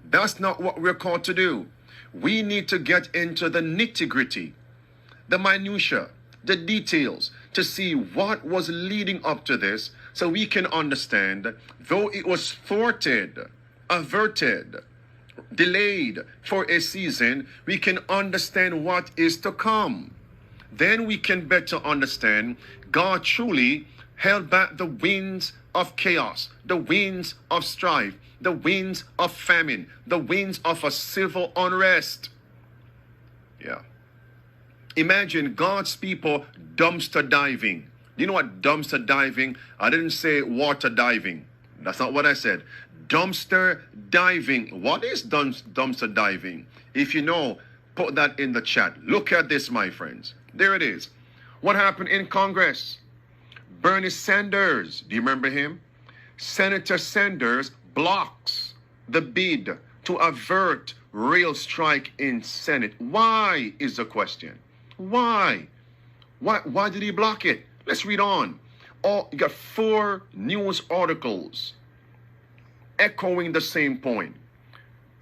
That's not what we're called to do. We need to get into the nitty-gritty, the minutia, the details, to see what was leading up to this, so we can understand, though it was thwarted, averted, delayed for a season, we can understand what is to come. Then we can better understand God truly held back the winds of chaos, the winds of strife, the winds of famine, the winds of a civil unrest. Yeah. Imagine God's people dumpster diving. Do you know what dumpster diving? I didn't say water diving. That's not what I said. Dumpster diving. What is dumpster diving? If you know, put that in the chat. Look at this, my friends. There it is. What happened in Congress? Bernie Sanders, do you remember him? Senator Sanders blocks the bid to avert rail strike in Senate. Why is the question? Why? Why did he block it? Let's read on. You got 4 news articles echoing the same point.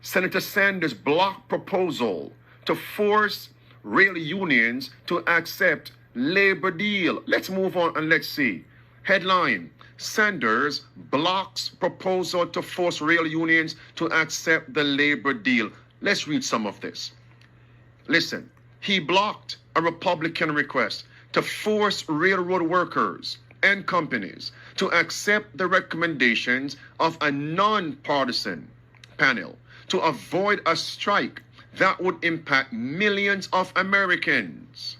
Senator Sanders blocked proposal to force rail unions to accept labor deal. Let's move on and let's see. Headline: Sanders blocks proposal to force rail unions to accept the labor deal. Let's read some of this. Listen, he blocked a Republican request to force railroad workers and companies to accept the recommendations of a non-partisan panel to avoid a strike that would impact millions of Americans.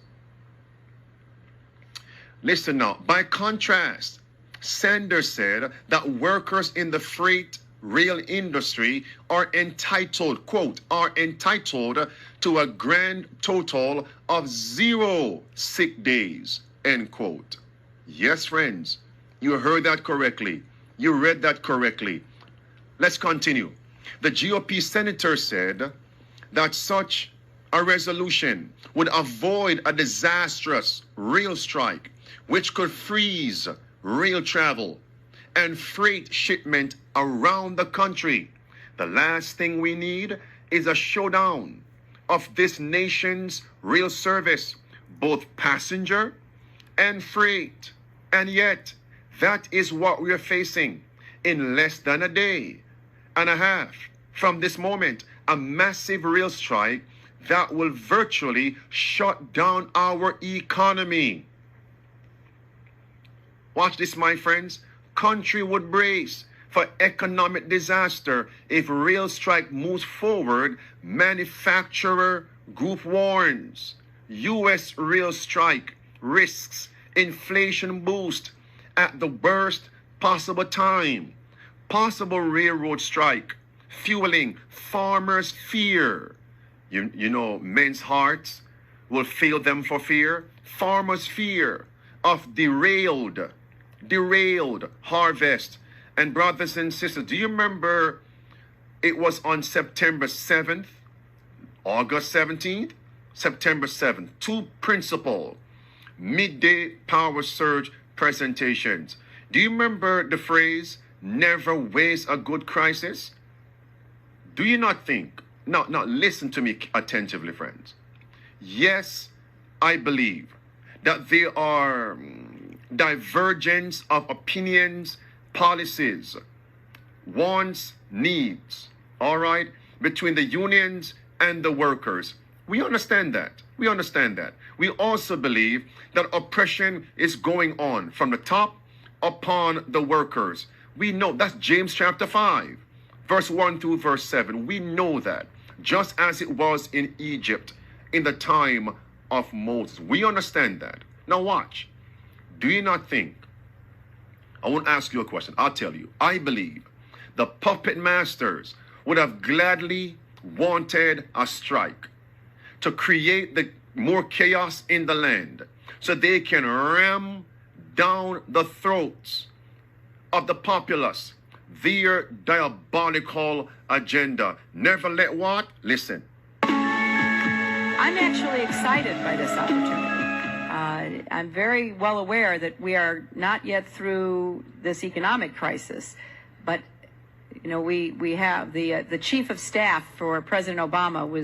Listen now. By contrast, Sanders said that workers in the freight rail industry are entitled, quote, are entitled to a grand total of 0 sick days, end quote. Yes, friends, you heard that correctly. You read that correctly. Let's continue. The GOP senator said that such a resolution would avoid a disastrous rail strike, which could freeze rail travel and freight shipment around the country. The last thing we need is a showdown of this nation's rail service, both passenger and freight. And yet, that is what we are facing. In less than a day and a half from this moment, a massive rail strike that will virtually shut down our economy. Watch this, my friends. Country would brace for economic disaster if rail strike moves forward. Manufacturer group warns. U.S. rail strike risks inflation boost at the worst possible time. Possible railroad strike fueling farmers' fear. You know, men's hearts will fail them for fear. Farmers' fear of derailed harvest. And brothers and sisters, do you remember it was on September 7th, August 17th, September 7th, 2 principal midday power surge presentations. Do you remember the phrase, never waste a good crisis? Do you not think, now listen to me attentively, friends. Yes, I believe that there are divergence of opinions, policies, wants, needs, all right, between the unions and the workers. We understand that. We understand that. We also believe that oppression is going on from the top upon the workers. We know that's James chapter 5, verse 1 through verse 7. We know that, just as it was in Egypt in the time of Moses. We understand that. Now watch. Do you not think, I won't ask you a question, I'll tell you, I believe the puppet masters would have gladly wanted a strike to create the more chaos in the land so they can ram down the throats of the populace their diabolical agenda. Never let what? Listen. I'm actually excited by this opportunity. I'm very well aware that we are not yet through this economic crisis, but You know, we have the chief of staff for President Obama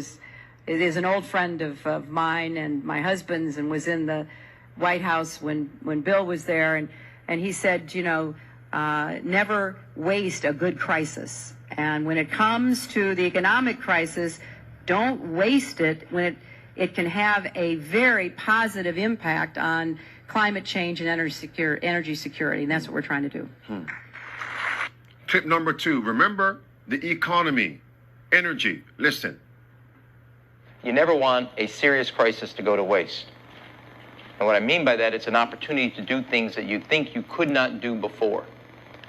is an old friend of mine and my husband's, and was in the White House when Bill was there, and he said, you know, never waste a good crisis. And when it comes to the economic crisis, don't waste it when it can have a very positive impact on climate change and energy security, and that's what we're trying to do. Tip number 2, remember the economy, energy. Listen. You never want a serious crisis to go to waste. And what I mean by that, it's an opportunity to do things that you think you could not do before.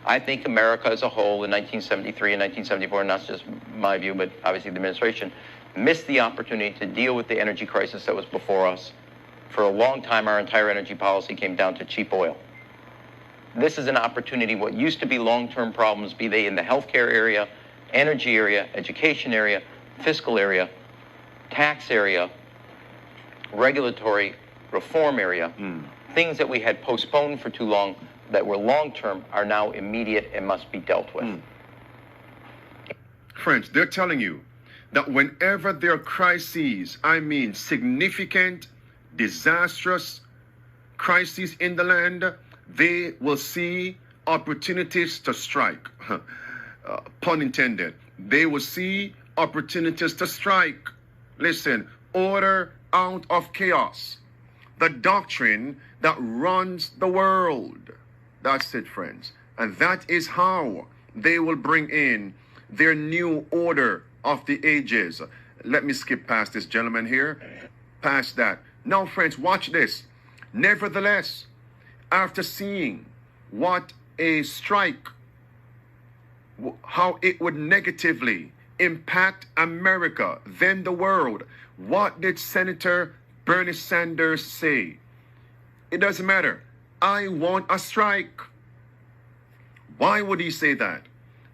I think America as a whole in 1973 and 1974, not just my view, but obviously the administration, missed the opportunity to deal with the energy crisis that was before us. For a long time, our entire energy policy came down to cheap oil. This is an opportunity. What used to be long-term problems, be they in the healthcare area, energy area, education area, fiscal area, tax area, regulatory reform area, things that we had postponed for too long that were long-term are now immediate and must be dealt with. Friends, they're telling you that whenever there are crises, I mean significant, disastrous crises in the land, they will see opportunities to strike. Pun intended. They will see opportunities to strike. Listen, order out of chaos. The doctrine that runs the world. That's it, friends. And that is how they will bring in their new order of the ages. Let me skip past this gentleman here. Past that. Now, friends, watch this. Nevertheless, after seeing what a strike, how it would negatively impact America, then the world, what did Senator Bernie Sanders say? It doesn't matter. I want a strike. Why would he say that?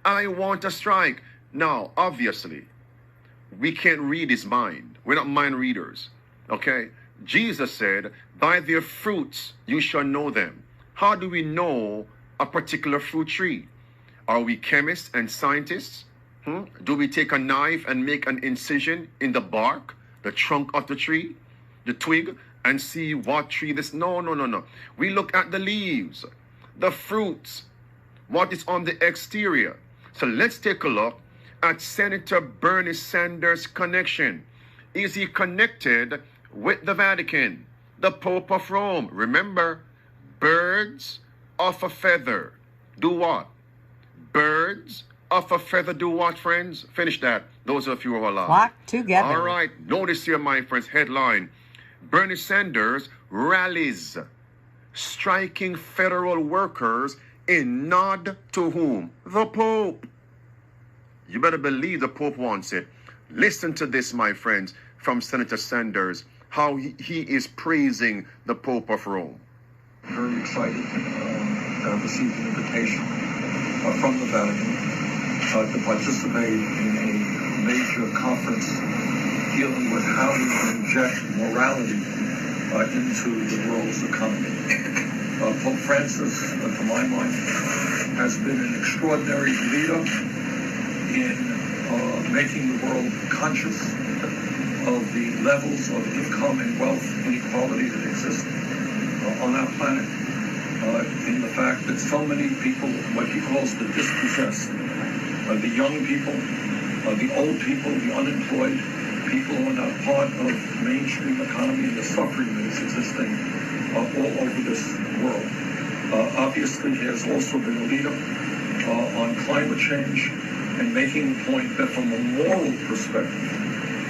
I want a strike. Now, obviously, we can't read his mind. We're not mind readers. Okay? Jesus said, by their fruits you shall know them. How do we know a particular fruit tree? Are we chemists and scientists? Do we take a knife and make an incision in the bark, the trunk of the tree, the twig, and see what tree this? No. We look at the leaves, the fruits, what is on the exterior. So let's take a look at Senator Bernie Sanders' connection. Is he connected with the Vatican, the Pope of Rome? Remember, birds of a feather do what? Birds of a feather do what, friends? Finish that. Those of you who are alive. Flock together. All right. Notice here, my friends, headline. Bernie Sanders rallies striking federal workers in nod to whom? The Pope. You better believe the Pope wants it. Listen to this, my friends, from Senator Sanders, how he is praising the Pope of Rome. Very excited to have received an invitation from the Vatican to participate in a major conference dealing with how we can inject morality into the world's economy. Pope Francis, to my mind, has been an extraordinary leader in making the world conscious of the levels of income and wealth inequality that exist on our planet, in the fact that so many people, what he calls the dispossessed, the young people, the old people, the unemployed, people who are not part of mainstream economy and the suffering that is existing all over this world. Obviously, he has also been a leader on climate change and making the point that from a moral perspective,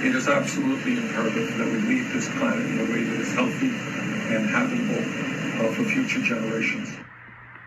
it is absolutely imperative that we leave this planet in a way that is healthy and habitable for future generations.